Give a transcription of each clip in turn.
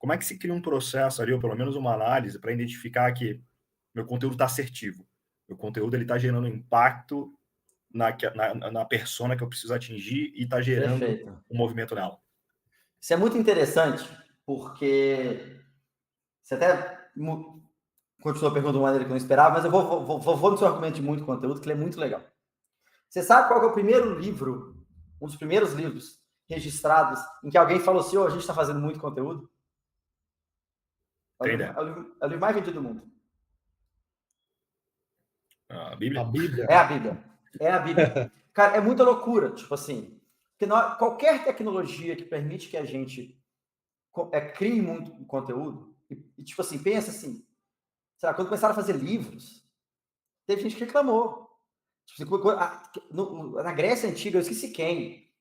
como é que se cria um processo ali, ou pelo menos uma análise, para identificar que meu conteúdo está assertivo, meu conteúdo ele está gerando impacto na persona que eu preciso atingir e está gerando Perfeito. um movimento nela. Isso é muito interessante, porque você até continuou a pergunta de uma maneira que eu não esperava, mas eu vou no seu argumento de muito conteúdo, que ele é muito legal. Você sabe qual que é o primeiro livro, um dos primeiros livros registrados, em que alguém falou assim, a gente está fazendo muito conteúdo? Tem ideia? É o livro mais vendido do mundo. A A Bíblia? Bíblia? É a Bíblia. É a Bíblia. Cara, é muita loucura, tipo assim, porque qualquer tecnologia que permite que a gente crie muito conteúdo, e tipo assim, pensa assim, sei lá, quando começaram a fazer livros, teve gente que reclamou. Tipo, na Grécia Antiga, eu esqueci quem,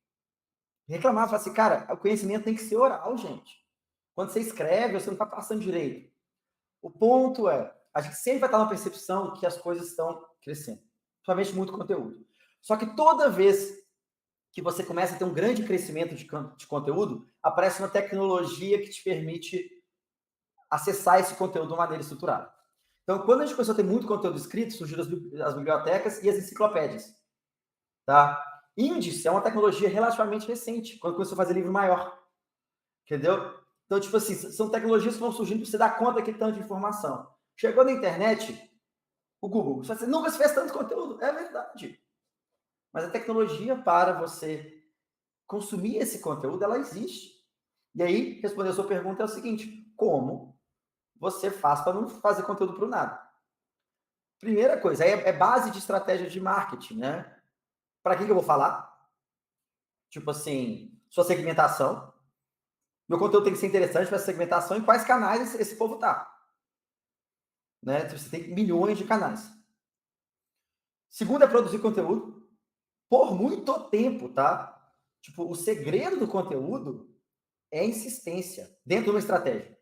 reclamava, assim, cara, o conhecimento tem que ser oral, gente. Quando você escreve, você não está passando direito. O ponto é, a gente sempre vai estar na percepção que as coisas estão crescendo, principalmente muito conteúdo. Só que toda vez que você começa a ter um grande crescimento de conteúdo, aparece uma tecnologia que te permite acessar esse conteúdo de uma maneira estruturada. Então, quando a gente começou a ter muito conteúdo escrito, surgiram as bibliotecas e as enciclopédias. Tá? Índice é uma tecnologia relativamente recente, quando começou a fazer livro maior. Entendeu? Então, tipo assim, são tecnologias que vão surgindo para você dar conta que tanto de informação. Chegou na internet, o Google, você nunca se fez tanto conteúdo. É verdade. Mas a tecnologia para você consumir esse conteúdo, ela existe. E aí, responder a sua pergunta é o seguinte, como você faz para não fazer conteúdo para o nada? Primeira coisa, aí é base de estratégia de marketing, né? Para quem que eu vou falar? Tipo assim, sua segmentação. Meu conteúdo tem que ser interessante para essa segmentação e quais canais esse povo tá. Né? Você tem milhões de canais. Segundo é produzir conteúdo por muito tempo, tá? Tipo, o segredo do conteúdo é insistência dentro de uma estratégia.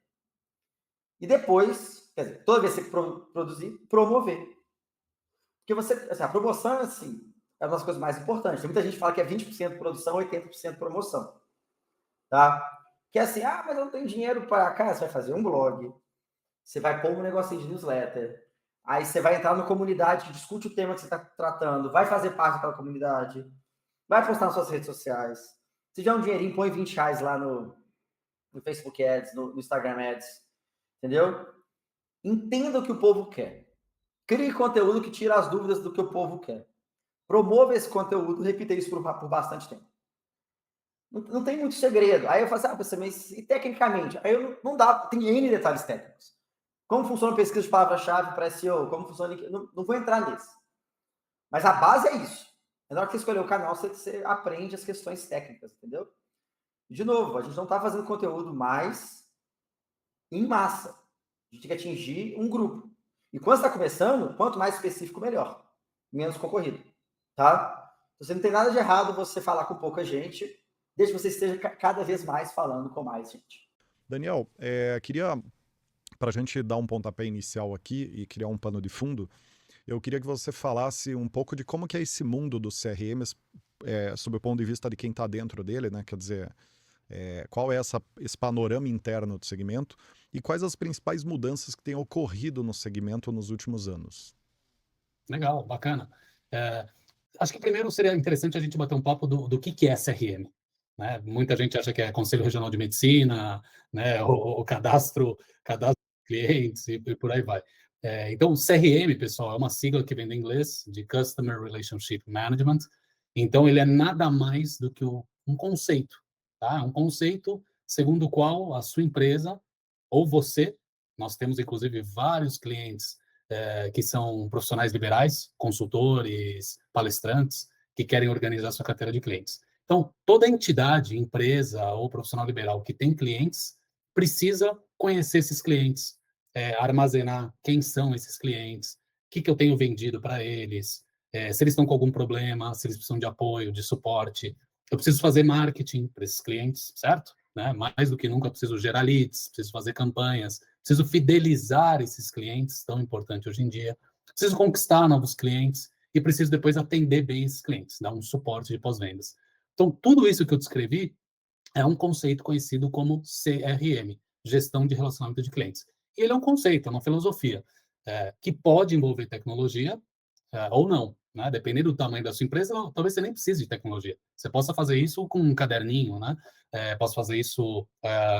E depois, quer dizer, toda vez que você produzir, promover. Porque você, assim, a promoção, assim, é uma das coisas mais importantes. Tem muita gente que fala que é 20% produção, 80% promoção. Tá? Que é assim, mas eu não tenho dinheiro para... Cara, você vai fazer um blog, você vai pôr um negocinho de newsletter, aí você vai entrar na comunidade que discute o tema que você está tratando, vai fazer parte daquela comunidade, vai postar nas suas redes sociais. Se tiver um dinheirinho, põe R$20 lá no Facebook Ads, no Instagram Ads. Entendeu? Entenda o que o povo quer. Crie conteúdo que tira as dúvidas do que o povo quer. Promova esse conteúdo, repita isso por bastante tempo. Não tem muito segredo. Aí eu falo assim, mas e tecnicamente? Aí eu não dá, tem N detalhes técnicos. Como funciona a pesquisa de palavra-chave para SEO? Como funciona... Não vou entrar nisso. Mas a base é isso. Na hora que você escolher o canal, você aprende as questões técnicas, entendeu? De novo, a gente não está fazendo conteúdo mais em massa. A gente tem que atingir um grupo. E quando você está começando, quanto mais específico, melhor. Menos concorrido. Tá? Você não tem nada de errado você falar com pouca gente, desde que você esteja cada vez mais falando com mais gente. Daniel, queria, para a gente dar um pontapé inicial aqui e criar um pano de fundo, eu queria que você falasse um pouco de como que é esse mundo dos CRMs, sob o ponto de vista de quem está dentro dele, né? Quer dizer, qual é esse panorama interno do segmento e quais as principais mudanças que têm ocorrido no segmento nos últimos anos. Legal, bacana. Acho que primeiro seria interessante a gente bater um papo do que é CRM. Né? Muita gente acha que é Conselho Regional de Medicina, né? o cadastro de clientes e por aí vai. Então, CRM, pessoal, é uma sigla que vem do inglês, de Customer Relationship Management. Então, ele é nada mais do que um conceito. Tá? Um conceito segundo o qual a sua empresa, ou você, nós temos inclusive vários clientes que são profissionais liberais, consultores, palestrantes, que querem organizar sua carteira de clientes. Então, toda entidade, empresa ou profissional liberal que tem clientes, precisa conhecer esses clientes, armazenar quem são esses clientes, o que eu tenho vendido para eles, se eles estão com algum problema, se eles precisam de apoio, de suporte. Eu preciso fazer marketing para esses clientes, certo? Né? Mais do que nunca, preciso gerar leads, preciso fazer campanhas, preciso fidelizar esses clientes, tão importante hoje em dia, preciso conquistar novos clientes e preciso depois atender bem esses clientes, dar um suporte de pós-vendas. Então, tudo isso que eu descrevi é um conceito conhecido como CRM, gestão de relacionamento de clientes. E ele é um conceito, é uma filosofia, que pode envolver tecnologia ou não, né? Dependendo do tamanho da sua empresa, talvez você nem precise de tecnologia. Você possa fazer isso com um caderninho, né? Posso fazer isso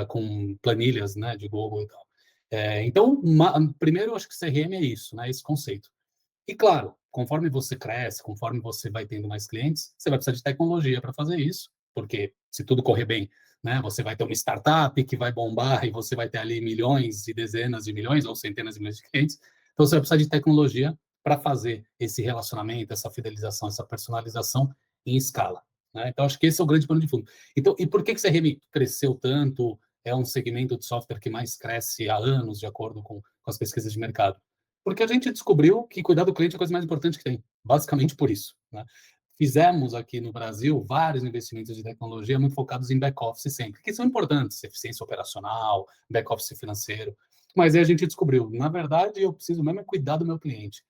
com planilhas, né, de Google e tal. Então, primeiro, eu acho que CRM é isso, né? Esse conceito. E, claro, conforme você cresce, conforme você vai tendo mais clientes, você vai precisar de tecnologia para fazer isso, porque se tudo correr bem, né, você vai ter uma startup que vai bombar e você vai ter ali milhões e dezenas de milhões ou centenas de milhões de clientes. Então, você vai precisar de tecnologia para fazer esse relacionamento, essa fidelização, essa personalização em escala, né? Então, acho que esse é o grande pano de fundo. Então, e por que o CRM cresceu tanto? É um segmento de software que mais cresce há anos, de acordo com as pesquisas de mercado. Porque a gente descobriu que cuidar do cliente é a coisa mais importante que tem, basicamente por isso, né? Fizemos aqui no Brasil vários investimentos de tecnologia muito focados em back-office sempre, que são importantes, eficiência operacional, back-office financeiro, mas aí a gente descobriu, na verdade, eu preciso mesmo é cuidar do meu cliente.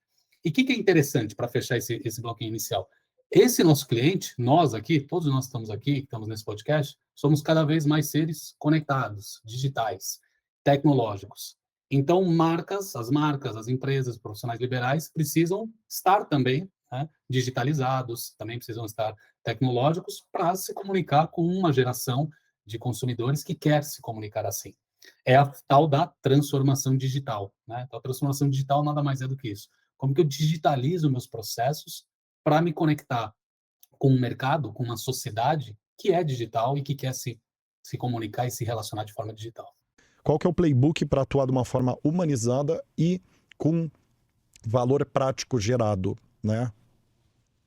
E o que é interessante para fechar esse bloquinho inicial? Esse nosso cliente, nós aqui, todos nós estamos aqui, estamos nesse podcast, somos cada vez mais seres conectados, digitais, tecnológicos. Então, as marcas, as empresas, os profissionais liberais precisam estar também, né, digitalizados, também precisam estar tecnológicos para se comunicar com uma geração de consumidores que quer se comunicar assim. É a tal da transformação digital, né? Então, a transformação digital nada mais é do que isso. Como que eu digitalizo meus processos para me conectar com um mercado, com uma sociedade que é digital e que quer se comunicar e se relacionar de forma digital. Qual que é o playbook para atuar de uma forma humanizada e com valor prático gerado, né?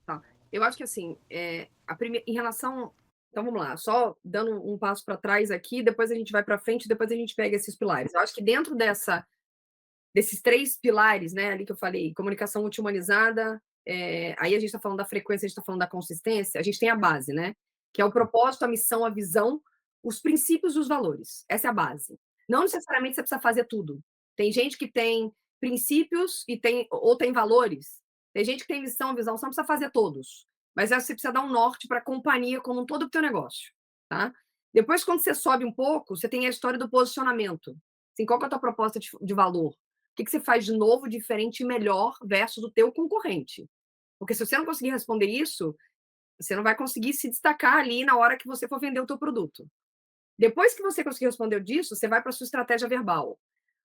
Tá. Eu acho que assim, em relação. Então vamos lá, só dando um passo para trás aqui, depois a gente vai para frente, depois a gente pega esses pilares. Eu acho que dentro desses 3 pilares, né, ali que eu falei, comunicação multi-humanizada, aí a gente está falando da frequência, a gente está falando da consistência, a gente tem a base, né? Que é o propósito, a missão, a visão, os princípios e os valores. Essa é a base. Não necessariamente você precisa fazer tudo. Tem gente que tem princípios ou tem valores. Tem gente que tem missão, visão, você não precisa fazer todos. Mas você precisa dar um norte para a companhia como um todo para o teu negócio, tá? Depois, quando você sobe um pouco, você tem a história do posicionamento. Assim, qual que é a tua proposta de valor? O que você faz de novo, diferente e melhor versus o teu concorrente? Porque se você não conseguir responder isso, você não vai conseguir se destacar ali na hora que você for vender o teu produto. Depois que você conseguir responder disso, você vai para a sua estratégia verbal.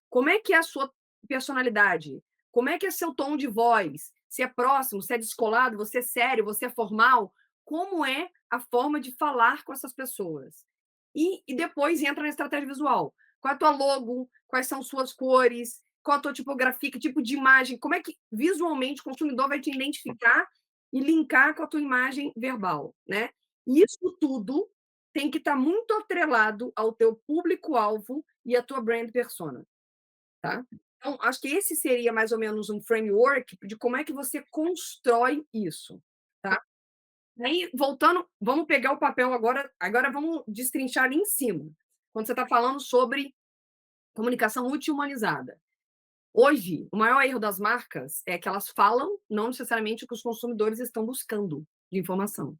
Como é que é a sua personalidade? Como é que é seu tom de voz? Se é próximo, se é descolado, você é sério, você é formal? Como é a forma de falar com essas pessoas? E depois entra na estratégia visual. Qual é a tua logo? Quais são suas cores? Qual a tua tipografia? Que tipo de imagem? Como é que visualmente o consumidor vai te identificar e linkar com a tua imagem verbal, né? E isso tudo tem que estar muito atrelado ao teu público-alvo e à tua brand persona, tá? Então, acho que esse seria mais ou menos um framework de como é que você constrói isso, tá? Aí, voltando, vamos pegar o papel agora vamos destrinchar ali em cima, quando você está falando sobre comunicação multi-humanizada. Hoje, o maior erro das marcas é que elas falam não necessariamente o que os consumidores estão buscando de informação.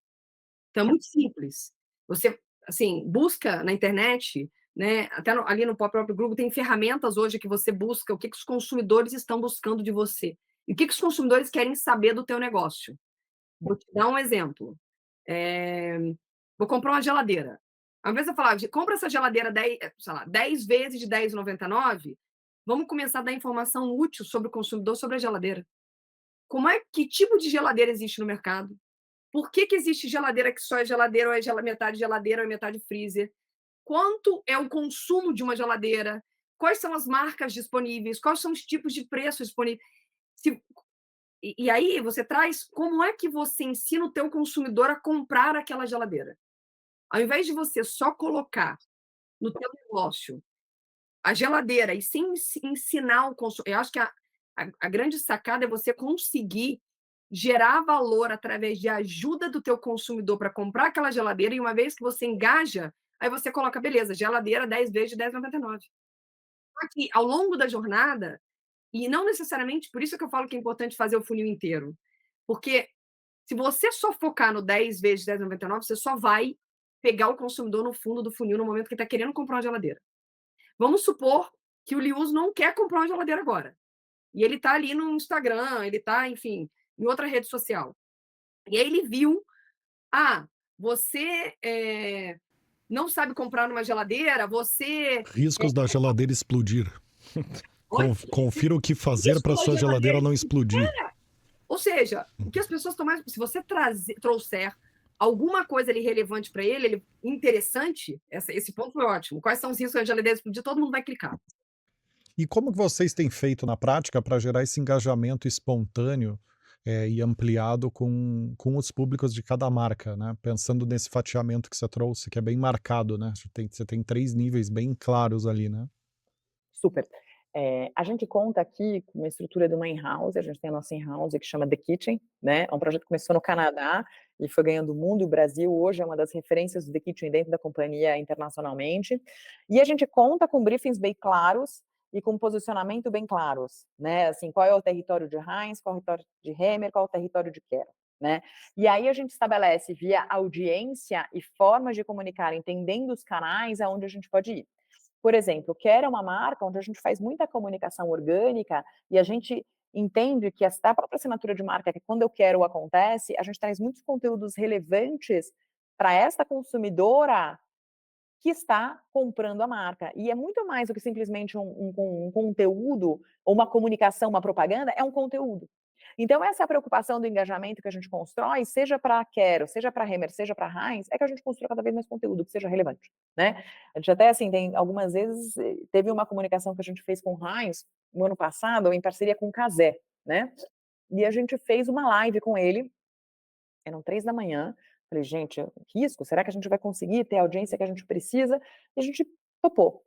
Então, é muito simples. Você, assim, busca na internet, né, até ali no próprio Google, tem ferramentas hoje que você busca o que os consumidores estão buscando de você. E o que os consumidores querem saber do teu negócio. Vou te dar um exemplo. Vou comprar uma geladeira. Ao invés de eu falar, compra essa geladeira 10 vezes de R$10,99, vamos começar a dar informação útil sobre o consumidor, sobre a geladeira. Que tipo de geladeira existe no mercado? Por que existe geladeira que só é geladeira, ou é metade geladeira, ou é metade freezer? Quanto é o consumo de uma geladeira? Quais são as marcas disponíveis? Quais são os tipos de preços disponíveis? E aí você traz como é que você ensina o teu consumidor a comprar aquela geladeira. Ao invés de você só colocar no teu negócio a geladeira e sem ensinar o consumidor, eu acho que a grande sacada é você conseguir gerar valor através de ajuda do teu consumidor para comprar aquela geladeira, e uma vez que você engaja, aí você coloca, beleza, geladeira 10 vezes de R$10,99. Só que ao longo da jornada, e não necessariamente, por isso que eu falo que é importante fazer o funil inteiro, porque se você só focar no 10 vezes de R$10,99, você só vai pegar o consumidor no fundo do funil no momento que ele está querendo comprar uma geladeira. Vamos supor que o Lius não quer comprar uma geladeira agora. E ele está ali no Instagram, ele está, enfim, em outra rede social. E aí ele viu, você não sabe comprar uma geladeira, você... Riscos da geladeira explodir. Confira o que fazer para sua geladeira não explodir. Ou seja, o que as pessoas estão mais... Se você trouxer alguma coisa ali relevante para ele, interessante, esse ponto foi ótimo. Quais são os riscos da geladeira explodir? Todo mundo vai clicar. E como que vocês têm feito na prática para gerar esse engajamento espontâneo e ampliado com os públicos de cada marca, né? Pensando nesse fatiamento que você trouxe, que é bem marcado, né? Você tem 3 níveis bem claros ali, né? Super. A gente conta aqui com uma estrutura de uma in-house, a gente tem a nossa in-house que chama The Kitchen, né? É um projeto que começou no Canadá e foi ganhando o mundo. O Brasil hoje é uma das referências do The Kitchen dentro da companhia internacionalmente. E a gente conta com briefings bem claros e com posicionamento bem claros, né? Assim, qual é o território de Heinz, qual é o território de Hemmer, qual é o território de Quero, né? E aí a gente estabelece via audiência e formas de comunicar, entendendo os canais aonde a gente pode ir. Por exemplo, Quero é uma marca onde a gente faz muita comunicação orgânica e a gente entende que a própria assinatura de marca, que quando eu quero acontece, a gente traz muitos conteúdos relevantes para essa consumidora que está comprando a marca. E é muito mais do que simplesmente um conteúdo, ou uma comunicação, uma propaganda, é um conteúdo. Então, essa preocupação do engajamento que a gente constrói, seja para Quero, seja para Hemmer, seja para Heinz, é que a gente construa cada vez mais conteúdo que seja relevante, né? A gente até, assim, tem algumas vezes, teve uma comunicação que a gente fez com Heinz no ano passado, em parceria com o Cazé, né? E a gente fez uma live com ele, eram 3 da manhã, falei, gente, risco, será que a gente vai conseguir ter a audiência que a gente precisa? E a gente topou.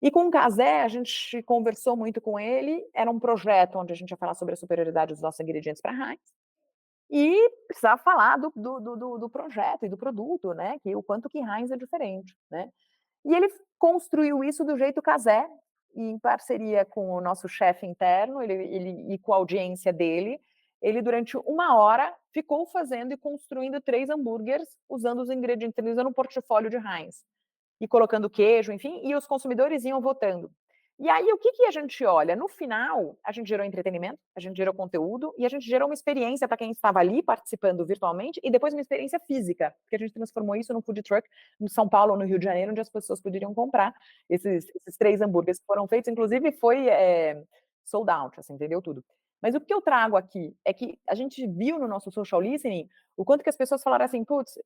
E com o Cazé, a gente conversou muito com ele, era um projeto onde a gente ia falar sobre a superioridade dos nossos ingredientes para Heinz, e precisava falar do projeto e do produto, né, que o quanto que Heinz é diferente, né. E ele construiu isso do jeito Cazé, em parceria com o nosso chefe interno, ele e com a audiência dele, ele durante 1 hora ficou fazendo e construindo 3 hambúrgueres usando os ingredientes, utilizando o portfólio de Heinz e colocando queijo, enfim, e os consumidores iam votando. E aí, o que que a gente olha? No final, a gente gerou entretenimento, a gente gerou conteúdo e a gente gerou uma experiência para quem estava ali participando virtualmente e depois uma experiência física, porque a gente transformou isso num food truck no São Paulo ou no Rio de Janeiro, onde as pessoas poderiam comprar esses 3 hambúrgueres que foram feitos, inclusive foi sold out, assim, vendeu tudo. Mas o que eu trago aqui é que a gente viu no nosso social listening o quanto que as pessoas falaram assim, putz,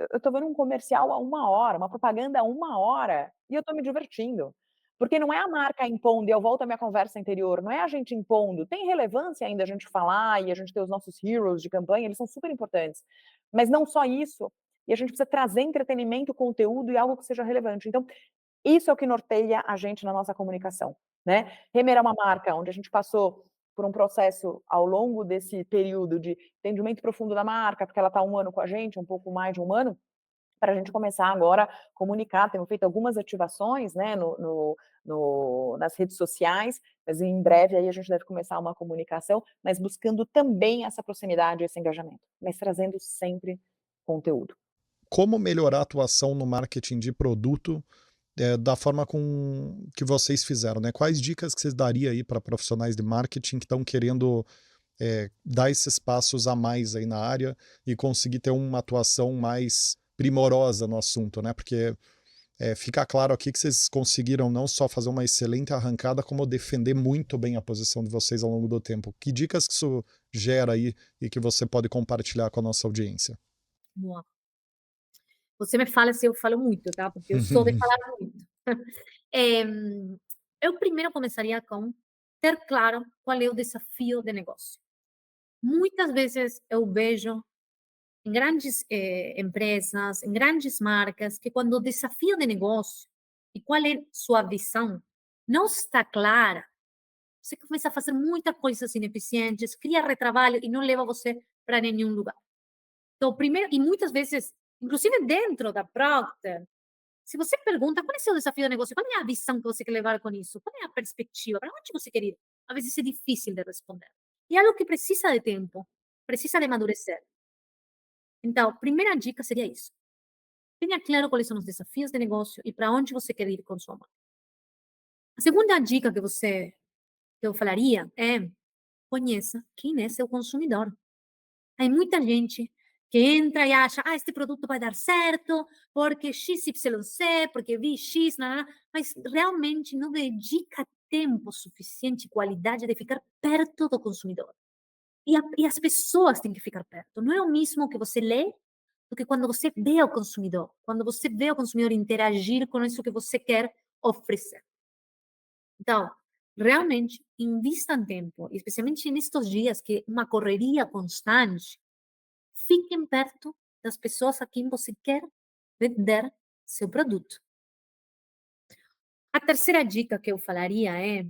eu estou vendo um comercial há 1 hora, uma propaganda há 1 hora, e eu estou me divertindo. Porque não é a marca impondo, e eu volto à minha conversa anterior, não é a gente impondo. Tem relevância ainda a gente falar e a gente ter os nossos heroes de campanha, eles são super importantes. Mas não só isso, e a gente precisa trazer entretenimento, conteúdo e algo que seja relevante. Então, isso é o que norteia a gente na nossa comunicação, né? Hemmer é uma marca onde a gente passou por um processo ao longo desse período de entendimento profundo da marca, porque ela está 1 ano com a gente, um pouco mais de 1 ano, para a gente começar agora a comunicar. Temos feito algumas ativações, né, nas redes sociais, mas em breve aí a gente deve começar uma comunicação, mas buscando também essa proximidade, esse engajamento, mas trazendo sempre conteúdo. Como melhorar a atuação no marketing de produto da forma que vocês fizeram, né? Quais dicas que vocês dariam aí para profissionais de marketing que estão querendo dar esses passos a mais aí na área e conseguir ter uma atuação mais primorosa no assunto, né? Porque fica claro aqui que vocês conseguiram não só fazer uma excelente arrancada, como defender muito bem a posição de vocês ao longo do tempo. Que dicas que isso gera aí e que você pode compartilhar com a nossa audiência? Boa. Você me fala se eu falo muito, tá? Porque eu sou de falar muito. Eu primeiro começaria com ter claro qual é o desafio de negócio. Muitas vezes eu vejo em grandes empresas, em grandes marcas, que quando o desafio de negócio e qual é sua visão não está clara, você começa a fazer muitas coisas ineficientes, cria retrabalho e não leva você para nenhum lugar. Então, primeiro, e muitas vezes, inclusive dentro da Procter, se você pergunta qual é o seu desafio de negócio, qual é a visão que você quer levar com isso, qual é a perspectiva, para onde você quer ir, às vezes é difícil de responder. E é algo que precisa de tempo, precisa de amadurecer. Então, a primeira dica seria isso. Tenha claro quais são os desafios de negócio e para onde você quer ir com sua marca. A segunda dica que eu falaria é conheça quem é seu consumidor. Hay muita gente que entra e acha, este produto vai dar certo, porque XYZ, porque vi X, mas realmente não dedica tempo suficiente, qualidade de ficar perto do consumidor. E as pessoas têm que ficar perto. Não é o mesmo que você lê do que quando você vê o consumidor, quando você vê o consumidor interagir com isso que você quer oferecer. Então, realmente, invistam tempo, especialmente nestes dias que uma correria constante, fiquem perto das pessoas a quem você quer vender seu produto. A terceira dica que eu falaria é,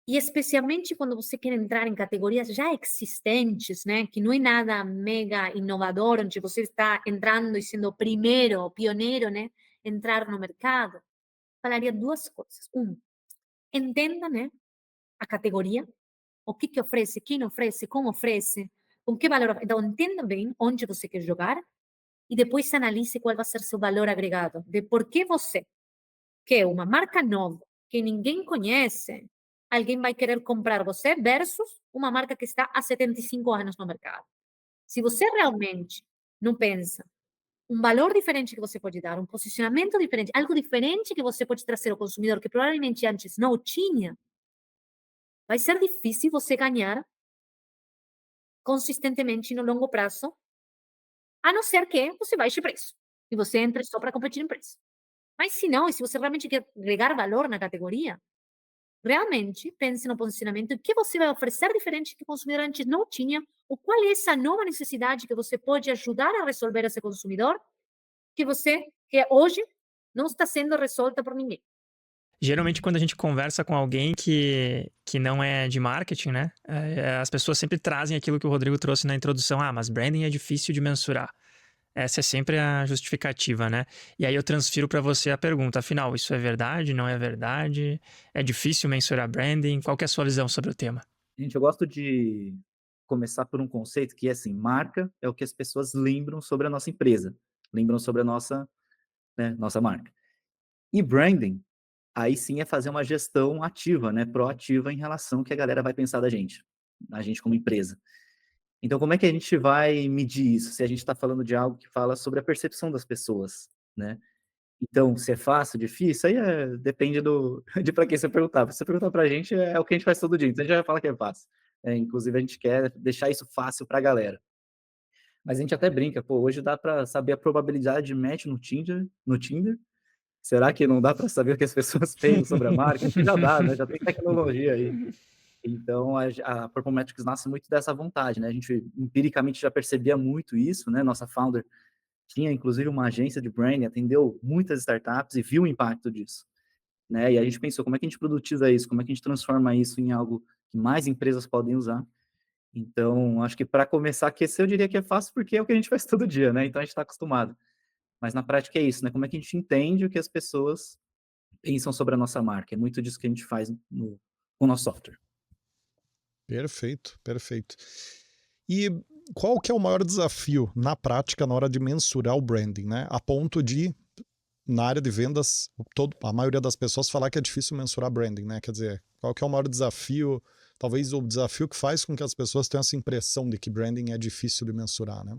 e especialmente quando você quer entrar em categorias já existentes, né, que não é nada mega inovador, onde você está entrando e sendo o primeiro, o pioneiro, né, entrar no mercado, falaria duas coisas. Entenda, né, a categoria, o que oferece, quem oferece, como oferece, com que valor. Então, entenda bem onde você quer jogar e depois analise qual vai ser seu valor agregado, de por que você, que é uma marca nova, que ninguém conhece, alguém vai querer comprar você versus uma marca que está há 75 anos no mercado. Se você realmente não pensa um valor diferente que você pode dar, um posicionamento diferente, algo diferente que você pode trazer ao consumidor que provavelmente antes não tinha, vai ser difícil você ganhar consistentemente no longo prazo, a não ser que você baixe preço e você entre só para competir em preço. Mas se não, e se você realmente quer agregar valor na categoria, realmente pense no posicionamento, o que você vai oferecer diferente que o consumidor antes não tinha, ou qual é essa nova necessidade que você pode ajudar a resolver esse consumidor, que hoje não está sendo resolta por ninguém. Geralmente, quando a gente conversa com alguém que não é de marketing, né? As pessoas sempre trazem aquilo que o Rodrigo trouxe na introdução. Mas branding é difícil de mensurar. Essa é sempre a justificativa, né? E aí eu transfiro para você a pergunta. Afinal, isso é verdade? Não é verdade? É difícil mensurar branding? Qual que é a sua visão sobre o tema? Gente, eu gosto de começar por um conceito que é assim, marca é o que as pessoas lembram sobre a nossa empresa, lembram sobre a nossa, né, nossa marca. E branding, aí sim é fazer uma gestão ativa, né, proativa em relação ao que a galera vai pensar da gente, a gente como empresa. Então, como é que a gente vai medir isso? Se a gente está falando de algo que fala sobre a percepção das pessoas, né? Então, se é fácil, difícil, aí depende de para quem você perguntar. Se você perguntar para a gente, é o que a gente faz todo dia, então a gente vai falar que é fácil. Inclusive, a gente quer deixar isso fácil para a galera. Mas a gente até brinca, pô, hoje dá para saber a probabilidade de match no Tinder. Será que não dá para saber o que as pessoas pensam sobre a marca? Acho que já dá, né? Já tem tecnologia aí. Então, a Purple Metrics nasce muito dessa vontade, né? A gente empiricamente já percebia muito isso, né? Nossa founder tinha, inclusive, uma agência de branding, atendeu muitas startups e viu o impacto disso, né? E a gente pensou, como é que a gente produtiza isso? Como é que a gente transforma isso em algo que mais empresas podem usar? Então, acho que para começar a aquecer, eu diria que é fácil, porque é o que a gente faz todo dia, né? Então, a gente está acostumado. Mas na prática é isso, né? Como é que a gente entende o que as pessoas pensam sobre a nossa marca? É muito disso que a gente faz com o nosso software. Perfeito, perfeito. E qual que é o maior desafio na prática na hora de mensurar o branding, né? A ponto de, na área de vendas, a maioria das pessoas falar que é difícil mensurar branding, né? Quer dizer, qual que é o maior desafio, talvez o desafio que faz com que as pessoas tenham essa impressão de que branding é difícil de mensurar, né?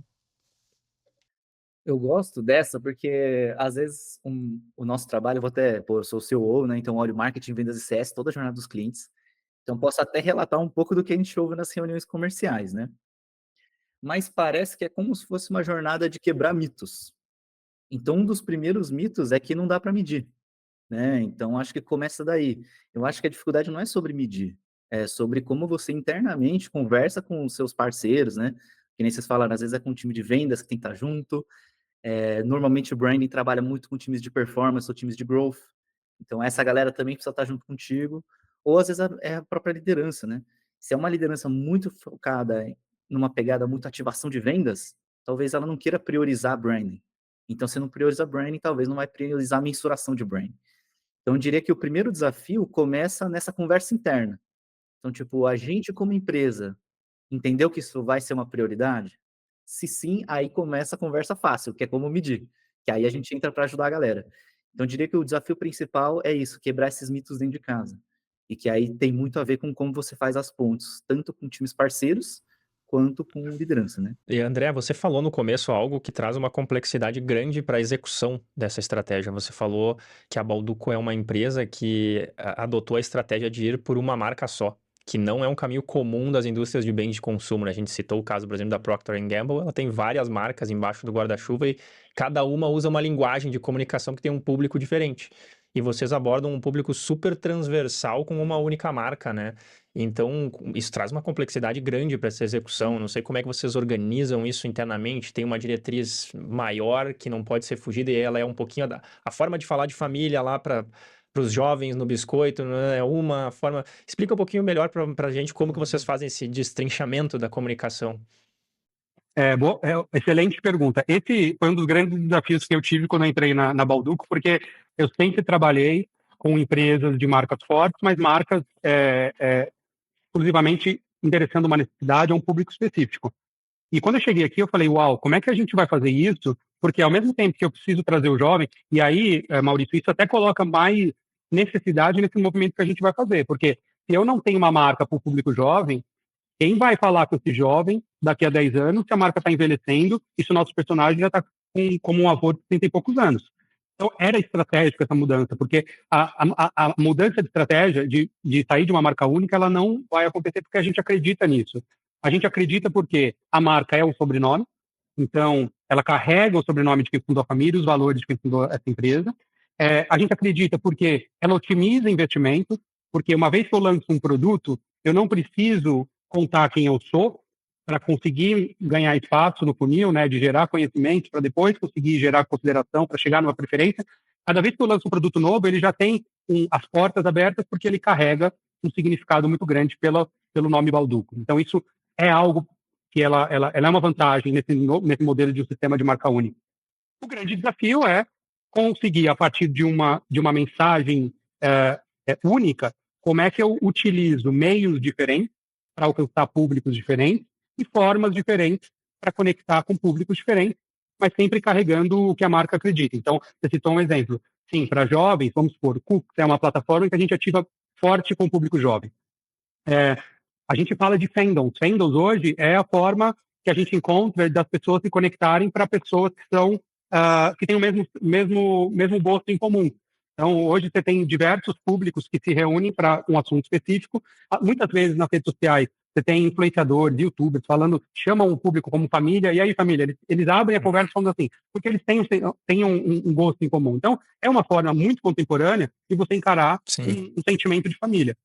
Eu gosto dessa porque, às vezes, o nosso trabalho, eu sou o CEO, né? Então, olho marketing, vendas e CS, toda a jornada dos clientes. Então, posso até relatar um pouco do que a gente ouve nas reuniões comerciais, né? Mas parece que é como se fosse uma jornada de quebrar mitos. Então, um dos primeiros mitos é que não dá para medir, né? Então, acho que começa daí. Eu acho que a dificuldade não é sobre medir, é sobre como você internamente conversa com os seus parceiros, né? Que nem vocês falaram, às vezes é com o time de vendas que tem que estar junto. Normalmente o branding trabalha muito com times de performance ou times de growth. Então, essa galera também precisa estar junto contigo. Ou, às vezes, é a própria liderança, né? Se é uma liderança muito focada numa pegada muito ativação de vendas, talvez ela não queira priorizar branding. Então, se não prioriza branding, talvez não vai priorizar a mensuração de branding. Então, eu diria que o primeiro desafio começa nessa conversa interna. Então, tipo, a gente como empresa entendeu que isso vai ser uma prioridade? Se sim, aí começa a conversa fácil, que é como medir. Que aí a gente entra para ajudar a galera. Então, eu diria que o desafio principal é isso, quebrar esses mitos dentro de casa. E que aí tem muito a ver com como você faz as pontes, tanto com times parceiros, quanto com liderança, né? E André, você falou no começo algo que traz uma complexidade grande para a execução dessa estratégia. Você falou que a Balduco é uma empresa que adotou a estratégia de ir por uma marca só, que não é um caminho comum das indústrias de bens de consumo, né? A gente citou o caso, por exemplo, da Procter & Gamble, ela tem várias marcas embaixo do guarda-chuva e cada uma usa uma linguagem de comunicação que tem um público diferente. E vocês abordam um público super transversal com uma única marca, né? Então, isso traz uma complexidade grande para essa execução. Não sei como é que vocês organizam isso internamente. Tem uma diretriz maior que não pode ser fugida e ela é um pouquinho a forma de falar de família lá para os jovens no biscoito, né? É uma forma. Explica um pouquinho melhor para a gente como que vocês fazem esse destrinchamento da comunicação. Excelente pergunta. Esse foi um dos grandes desafios que eu tive quando eu entrei na Balduco, porque eu sempre trabalhei com empresas de marcas fortes, mas marcas exclusivamente interessando uma necessidade a um público específico. E quando eu cheguei aqui, eu falei, uau, como é que a gente vai fazer isso? Porque ao mesmo tempo que eu preciso trazer o jovem, e aí, Maurício, isso até coloca mais necessidade nesse movimento que a gente vai fazer, porque se eu não tenho uma marca para o público jovem, quem vai falar com esse jovem daqui a 10 anos se a marca está envelhecendo e se o nosso personagem já está como um avô de 30 e poucos anos? Então, era estratégica essa mudança, porque a mudança de estratégia, de sair de uma marca única, ela não vai acontecer porque a gente acredita nisso. A gente acredita porque a marca é um sobrenome, então ela carrega o sobrenome de quem fundou a família, os valores de quem fundou essa empresa. A gente acredita porque ela otimiza investimento, porque uma vez que eu lanço um produto, eu não preciso contar quem eu sou para conseguir ganhar espaço no funil, né, de gerar conhecimento, para depois conseguir gerar consideração, para chegar numa preferência. Cada vez que eu lanço um produto novo, ele já tem as portas abertas porque ele carrega um significado muito grande pelo nome Balduco. Então, isso é algo que ela é uma vantagem nesse modelo de um sistema de marca única. O grande desafio é conseguir, a partir de uma mensagem única, como é que eu utilizo meios diferentes para alcançar públicos diferentes e formas diferentes para conectar com públicos diferentes, mas sempre carregando o que a marca acredita. Então, você citou um exemplo. Sim, para jovens, vamos supor, o Cooks é uma plataforma que a gente ativa forte com o público jovem. A gente fala de fandoms. Fandoms hoje é a forma que a gente encontra das pessoas se conectarem para pessoas que são que têm o mesmo gosto em comum. Então, hoje você tem diversos públicos que se reúnem para um assunto específico. Muitas vezes nas redes sociais você tem influenciadores, youtubers chamam o público como família, e aí família, eles abrem a conversa falando assim, porque eles têm um gosto em comum. Então, é uma forma muito contemporânea de você encarar um sentimento de família.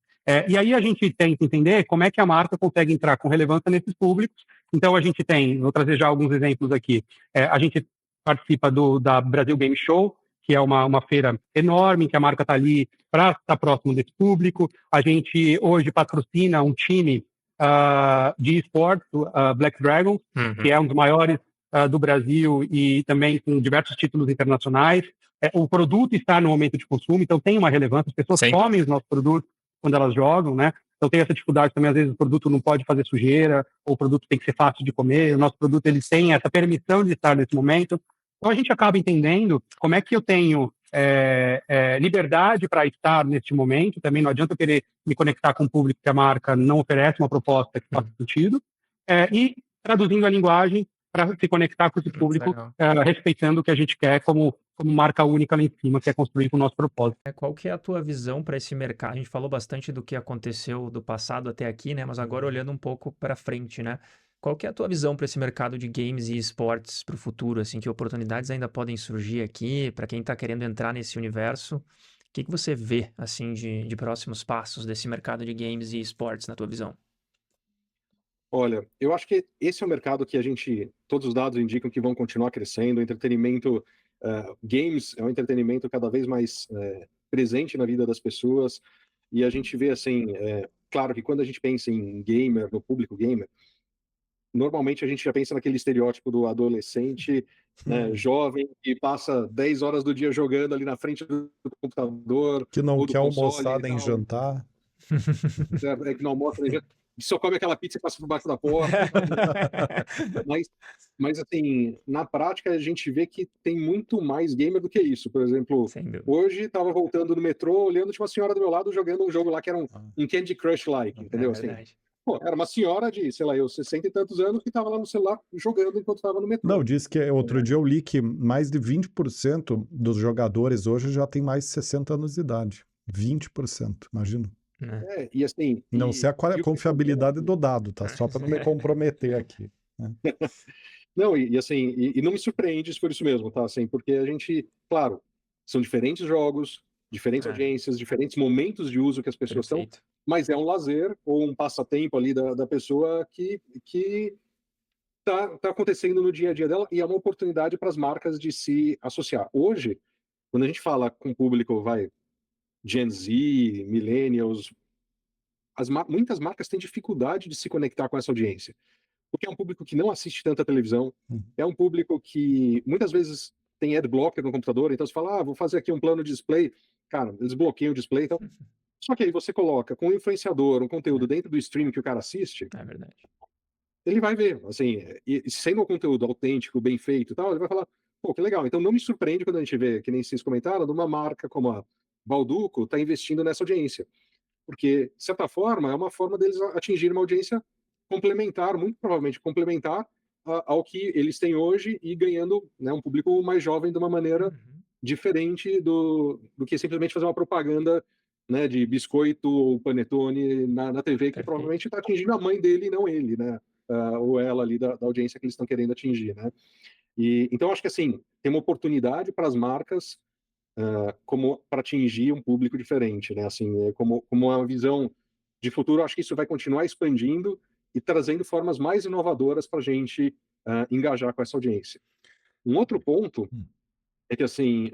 E aí a gente tem que entender como é que a marca consegue entrar com relevância nesses públicos. Então, a gente tem, vou trazer já alguns exemplos aqui, a gente participa da Brasil Game Show, que é uma feira enorme, que a marca está ali para estar próximo desse público. A gente hoje patrocina um time de esportes, Black Dragons, que é um dos maiores do Brasil e também com diversos títulos internacionais. O produto está no momento de consumo, então tem uma relevância. As pessoas comem os nossos produtos quando elas jogam, né? Então tem essa dificuldade também, às vezes o produto não pode fazer sujeira, ou o produto tem que ser fácil de comer. O nosso produto, ele tem essa permissão de estar nesse momento. Então a gente acaba entendendo como é que eu tenho liberdade para estar neste momento. Também não adianta eu querer me conectar com um público que a marca não oferece uma proposta que faça sentido. E traduzindo a linguagem para se conectar com esse público, respeitando o que a gente quer como marca única lá em cima, que é construir com o nosso propósito. Qual que é a tua visão para esse mercado? A gente falou bastante do que aconteceu do passado até aqui, né? Mas agora olhando um pouco para frente, né? Qual que é a tua visão para esse mercado de games e esportes para o futuro? Assim, que oportunidades ainda podem surgir aqui para quem está querendo entrar nesse universo? O que você vê assim de próximos passos desse mercado de games e esportes na tua visão? Olha, eu acho que esse é um mercado que todos os dados indicam que vão continuar crescendo. O entretenimento, games é um entretenimento cada vez mais presente na vida das pessoas. E a gente vê assim, claro que quando a gente pensa em gamer, no público gamer, normalmente a gente já pensa naquele estereótipo do adolescente, né, jovem, que passa 10 horas do dia jogando ali na frente do computador. Que não ou do quer console almoçar nem jantar. Que não almoça nem jantar. só come aquela pizza e passa por baixo da porta. mas, assim, na prática, a gente vê que tem muito mais gamer do que isso. Por exemplo, hoje estava voltando no metrô, olhando, tinha uma senhora do meu lado jogando um jogo lá que era um Candy Crush-like, entendeu? Assim, pô, era uma senhora de, sei lá, 60 e tantos anos que estava lá no celular jogando enquanto estava no metrô. Não, disse que outro dia eu li que mais de 20% dos jogadores hoje já tem mais de 60 anos de idade. 20%, imagina. E assim... Não sei a confiabilidade do dado, tá? Só para não me comprometer aqui. Né? Não, e assim, e não me surpreende se for isso mesmo, tá? Assim, porque a gente, claro, são diferentes jogos, diferentes audiências, diferentes momentos de uso que as pessoas estão, mas é um lazer ou um passatempo ali da pessoa que tá acontecendo no dia a dia dela, e é uma oportunidade para as marcas de se associar. Hoje, quando a gente fala com o público, Gen Z, Millennials, muitas marcas têm dificuldade de se conectar com essa audiência, porque é um público que não assiste tanta televisão, é um público que muitas vezes tem adblocker no computador, então você fala, vou fazer aqui um plano de display, cara, eles bloqueiam o display, então... Só que aí você coloca com um influenciador, um conteúdo dentro do stream que o cara assiste, ele vai ver, assim, e sendo um conteúdo autêntico, bem feito e tal, ele vai falar, pô, que legal. Então não me surpreende quando a gente vê, que nem vocês comentaram, de uma marca como a Balduco tá investindo nessa audiência. Porque, de certa forma, é uma forma deles atingirem uma audiência complementar, muito provavelmente complementar ao que eles têm hoje e ganhando, né, um público mais jovem de uma maneira diferente do que simplesmente fazer uma propaganda, né, de biscoito ou panetone na TV, que provavelmente está atingindo a mãe dele e não ele, né? Ou ela ali da audiência que eles estão querendo atingir, né? Então, acho que assim, tem uma oportunidade para as marcas como para atingir um público diferente, né? Assim, como uma visão de futuro, acho que isso vai continuar expandindo e trazendo formas mais inovadoras para a gente engajar com essa audiência. Um outro ponto é que, assim,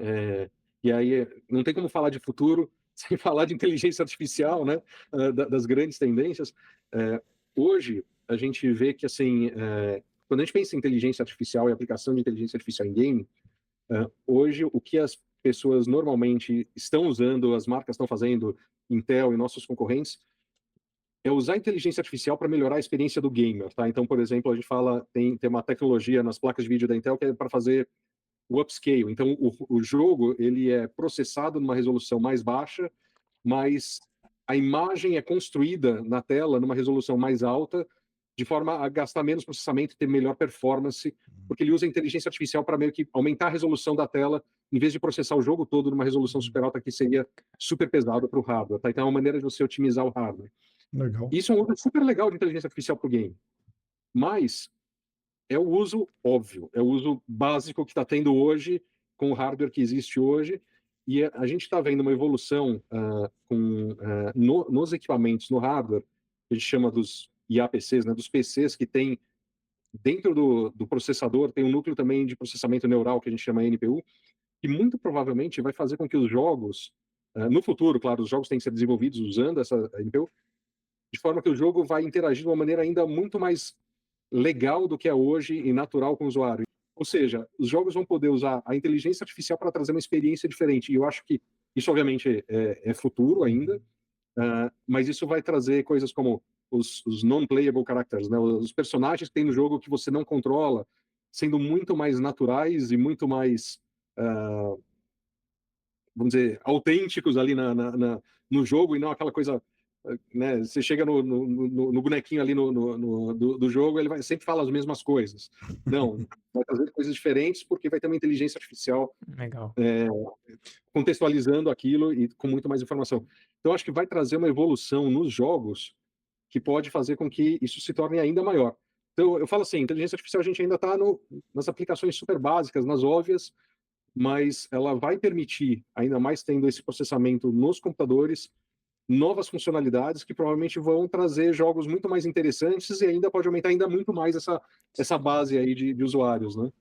e aí não tem como falar de futuro sem falar de inteligência artificial, né? Das grandes tendências. Hoje, a gente vê que, assim, quando a gente pensa em inteligência artificial e aplicação de inteligência artificial em game, hoje, o que as pessoas normalmente estão usando, as marcas estão fazendo, Intel e nossos concorrentes, é usar a inteligência artificial para melhorar a experiência do gamer, tá? Então, por exemplo, a gente fala, tem uma tecnologia nas placas de vídeo da Intel que é para fazer o upscale. Então, o jogo, ele é processado numa resolução mais baixa, mas a imagem é construída na tela numa resolução mais alta, de forma a gastar menos processamento e ter melhor performance, porque ele usa a inteligência artificial para meio que aumentar a resolução da tela, em vez de processar o jogo todo numa resolução super alta, que seria super pesado para o hardware, tá? Então é uma maneira de você otimizar o hardware. Legal. Isso é um uso super legal de inteligência artificial para o game. Mas é o uso óbvio, é o uso básico que está tendo hoje, com o hardware que existe hoje, e a gente está vendo uma evolução nos equipamentos, no hardware, que a gente chama dos IAPCs, né, dos PCs que tem dentro do processador, tem um núcleo também de processamento neural, que a gente chama NPU, que muito provavelmente vai fazer com que os jogos, no futuro, claro, os jogos têm que ser desenvolvidos usando essa NPU, de forma que o jogo vai interagir de uma maneira ainda muito mais legal do que é hoje e natural com o usuário. Ou seja, os jogos vão poder usar a inteligência artificial para trazer uma experiência diferente. E eu acho que isso, obviamente, é futuro ainda, mas isso vai trazer coisas como os non-playable characters, né? Os personagens que tem no jogo que você não controla, sendo muito mais naturais e muito mais, vamos dizer, autênticos ali no jogo, e não aquela coisa, né? Você chega no bonequinho ali do jogo, ele sempre fala as mesmas coisas. Não, vai trazer coisas diferentes, porque vai ter uma inteligência artificial contextualizando aquilo e com muito mais informação. Então, acho que vai trazer uma evolução nos jogos que pode fazer com que isso se torne ainda maior. Então, eu falo assim, inteligência artificial a gente ainda está nas aplicações super básicas, nas óbvias, mas ela vai permitir, ainda mais tendo esse processamento nos computadores, novas funcionalidades que provavelmente vão trazer jogos muito mais interessantes e ainda pode aumentar ainda muito mais essa base aí de usuários, né?